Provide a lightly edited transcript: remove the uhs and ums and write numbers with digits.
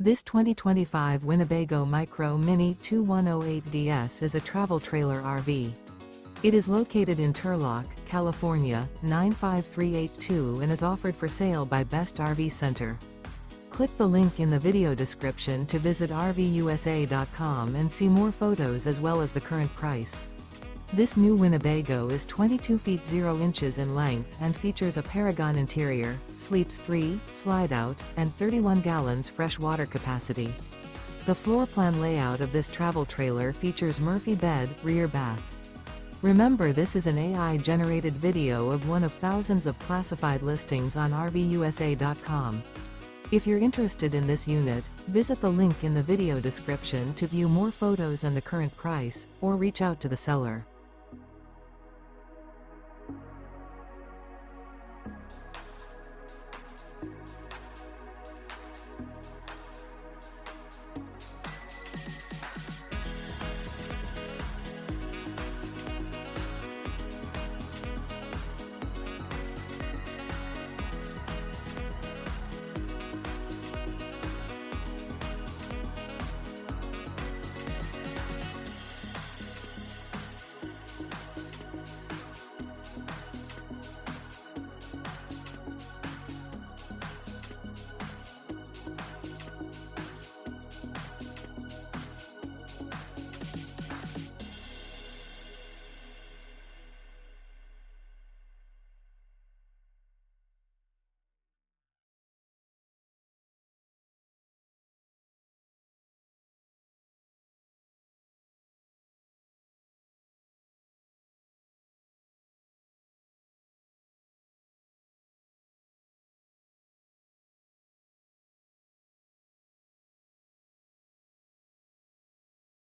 This 2025 Winnebago Micro Minnie 2108DS is a travel trailer RV. It is located in Turlock, California, 95382 and is offered for sale by Best RV Center. Click the link in the video description to visit RVUSA.com and see more photos as well as the current price. This new Winnebago is 22 feet 0 inches in length and features a Paragon interior, sleeps 3, slide-out, and 31 gallons fresh water capacity. The floor plan layout of this travel trailer features Murphy bed, rear bath. Remember, this is an AI-generated video of one of thousands of classified listings on RVUSA.com. If you're interested in this unit, visit the link in the video description to view more photos and the current price, or reach out to the seller.